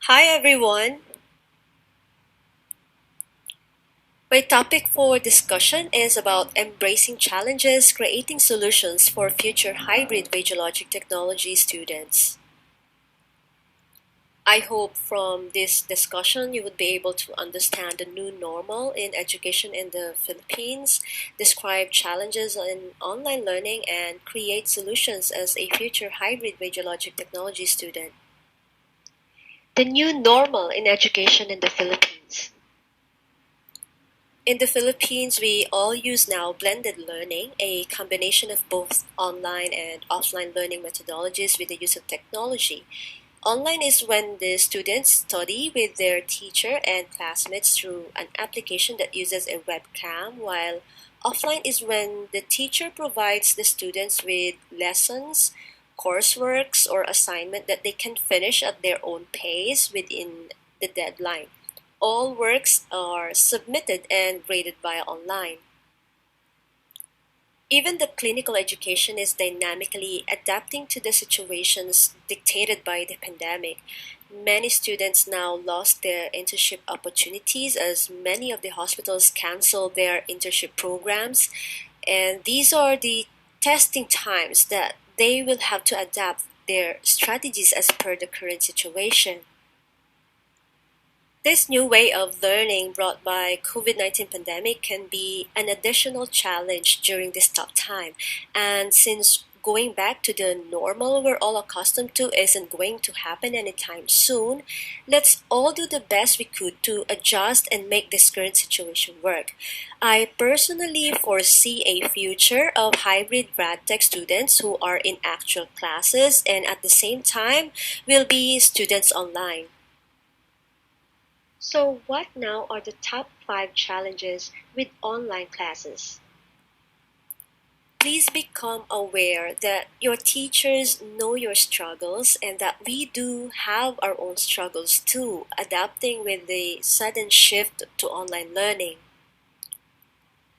Hi everyone. My topic for discussion is about embracing challenges, creating solutions for future hybrid radiologic technology students. I hope from this discussion you would be able to understand the new normal in education in the Philippines, describe challenges in online learning, and create solutions as a future hybrid radiologic technology student. The new normal in education in the Philippines. In the Philippines, we all use now blended learning, a combination of both online and offline learning methodologies with the use of technology. Online is when the students study with their teacher and classmates through an application that uses a webcam, while offline is when the teacher provides the students with lessons, courseworks, or assignment that they can finish at their own pace within the deadline. All works are submitted and graded via online. Even the clinical education is dynamically adapting to the situations dictated by the pandemic. Many students now lost their internship opportunities as many of the hospitals canceled their internship programs, and these are the testing times that they will have to adapt their strategies as per the current situation. This new way of learning brought by COVID-19 pandemic can be an additional challenge during this tough time. And since going back to the normal we're all accustomed to isn't going to happen anytime soon, let's all do the best we could to adjust and make this current situation work. I personally foresee a future of hybrid Radtech students who are in actual classes and at the same time will be students online. So, what now are the top 5 challenges with online classes? Please become aware that your teachers know your struggles and that we do have our own struggles too, adapting with the sudden shift to online learning.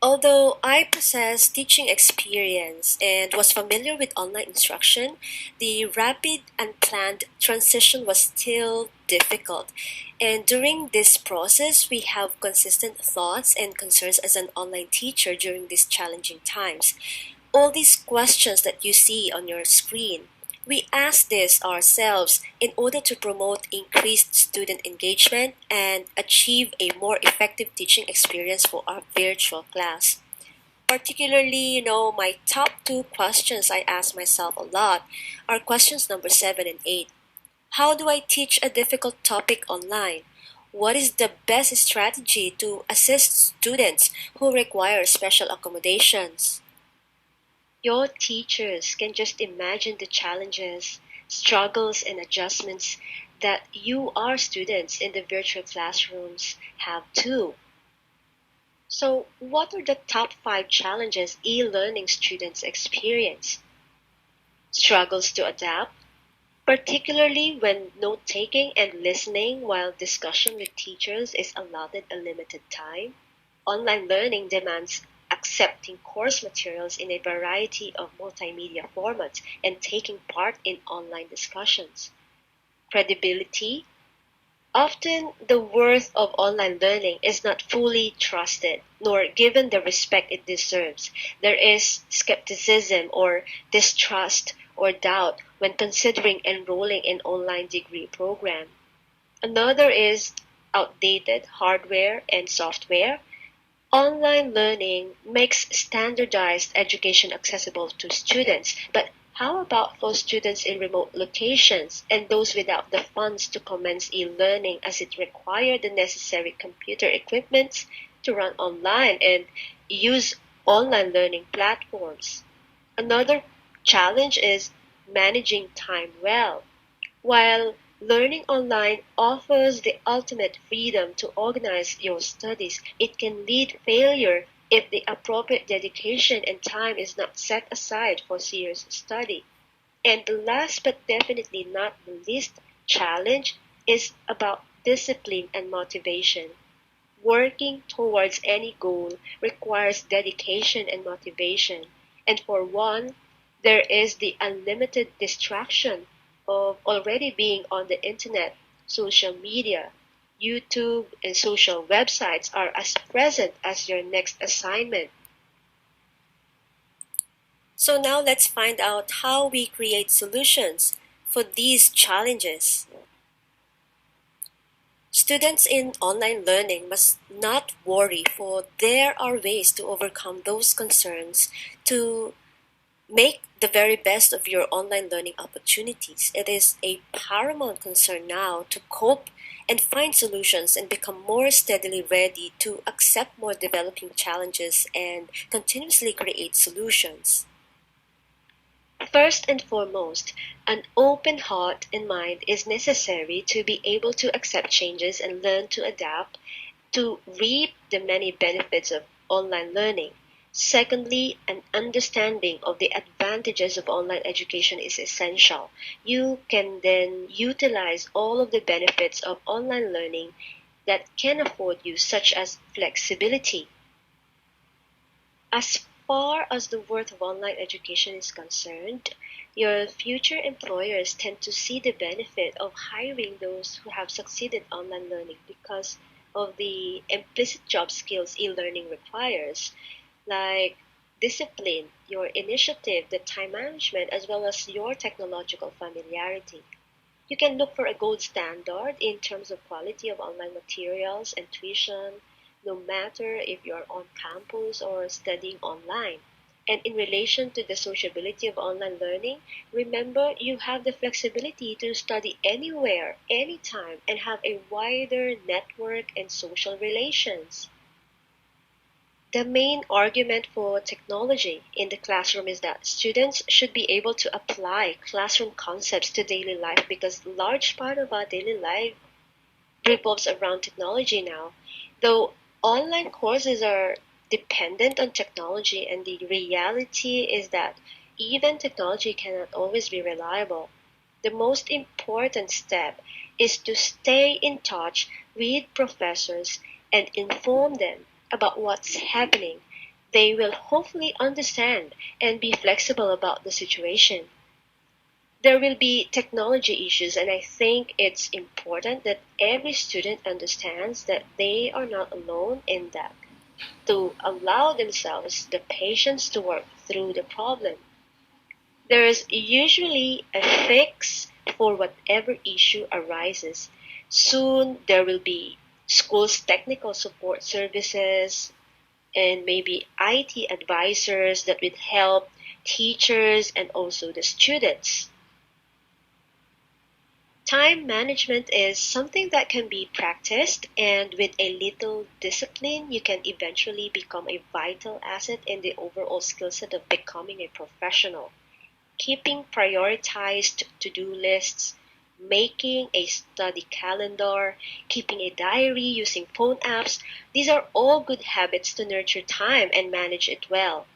Although I possess teaching experience and was familiar with online instruction, the rapid and planned transition was still difficult. And during this process, we have consistent thoughts and concerns as an online teacher during these challenging times. All these questions that you see on your screen, we ask this ourselves in order to promote increased student engagement and achieve a more effective teaching experience for our virtual class. Particularly, my top two questions I ask myself a lot are questions number 7 and 8. How do I teach a difficult topic online? What is the best strategy to assist students who require special accommodations? Your teachers can just imagine the challenges, struggles, and adjustments that you, our students in the virtual classrooms, have too. So, what are the top 5 challenges e-learning students experience? Struggles to adapt, particularly when note taking and listening while discussion with teachers is allotted a limited time. Online learning demands accepting course materials in a variety of multimedia formats and taking part in online discussions. Credibility. Often, the worth of online learning is not fully trusted nor given the respect it deserves. There is skepticism or distrust or doubt when considering enrolling in online degree program. Another is outdated hardware and software. Online learning makes standardized education accessible to students, but how about for students in remote locations and those without the funds to commence e-learning as it requires the necessary computer equipment to run online and use online learning platforms? Another challenge is managing time well. While learning online offers the ultimate freedom to organize your studies, it can lead failure if the appropriate dedication and time is not set aside for serious study. And the last but definitely not the least challenge is about discipline and motivation. Working towards any goal requires dedication and motivation. And for one, there is the unlimited distraction of already being on the internet social media, YouTube, and social websites are as present as your next assignment. So now let's find out how we create solutions for these challenges. Students in online learning must not worry, for there are ways to overcome those concerns to make the very best of your online learning opportunities. It is a paramount concern now to cope and find solutions and become more steadily ready to accept more developing challenges and continuously create solutions. First and foremost, an open heart and mind is necessary to be able to accept changes and learn to adapt to reap the many benefits of online learning. Secondly, an understanding of the advantages of online education is essential. You can then utilize all of the benefits of online learning that can afford you, such as flexibility. As far as the worth of online education is concerned, your future employers tend to see the benefit of hiring those who have succeeded online learning because of the implicit job skills e-learning requires, like discipline, your initiative, the time management, as well as your technological familiarity. You can look for a gold standard in terms of quality of online materials and tuition, no matter if you're on campus or studying online. And in relation to the sociability of online learning, remember you have the flexibility to study anywhere, anytime, and have a wider network and social relations. The main argument for technology in the classroom is that students should be able to apply classroom concepts to daily life because large part of our daily life revolves around technology now. Though online courses are dependent on technology, and the reality is that even technology cannot always be reliable. The most important step is to stay in touch with professors and inform them about what's happening. They will hopefully understand and be flexible about the situation. There will be technology issues, and I think it's important that every student understands that they are not alone in that, to allow themselves the patience to work through the problem. There's usually a fix for whatever issue arises. Soon there will be schools' technical support services and maybe IT advisors that will help teachers and also the students. Time management is something that can be practiced, and with a little discipline, you can eventually become a vital asset in the overall skill set of becoming a professional. Keeping prioritized to-do lists, making a study calendar, keeping a diary using phone apps, these are all good habits to nurture time and manage it well.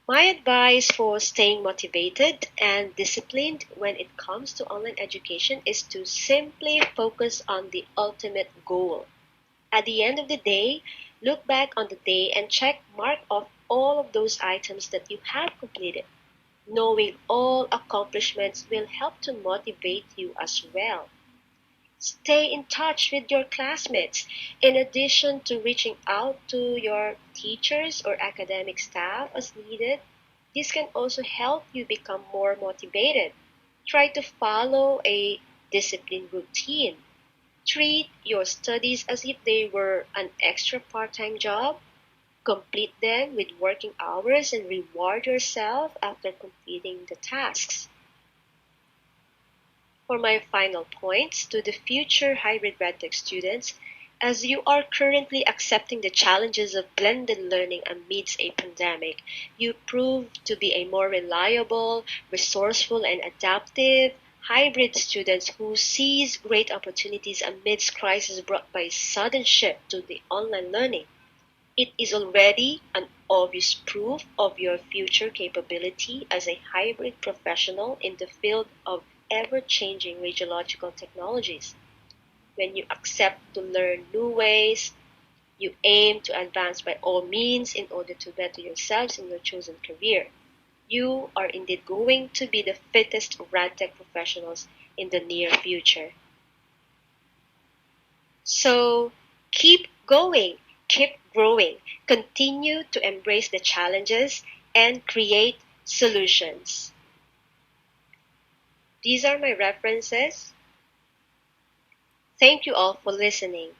My advice for staying motivated and disciplined when it comes to online education is to simply focus on the ultimate goal. At the end of the day, look back on the day and check mark off all of those items that you have completed. Knowing all accomplishments will help to motivate you as well. Stay in touch with your classmates. In addition to reaching out to your teachers or academic staff as needed, this can also help you become more motivated. Try to follow a disciplined routine. Treat your studies as if they were an extra part-time job. Complete them with working hours and reward yourself after completing the tasks. For my final points to the future hybrid Radtech students, as you are currently accepting the challenges of blended learning amidst a pandemic, you prove to be a more reliable, resourceful, and adaptive hybrid students who seize great opportunities amidst crisis brought by sudden shift to the online learning. It is already an obvious proof of your future capability as a hybrid professional in the field of ever-changing radiological technologies. When you accept to learn new ways, you aim to advance by all means in order to better yourselves in your chosen career. You are indeed going to be the fittest Radtech professionals in the near future. So keep going, keep growing, continue to embrace the challenges and create solutions. These are my references. Thank you all for listening.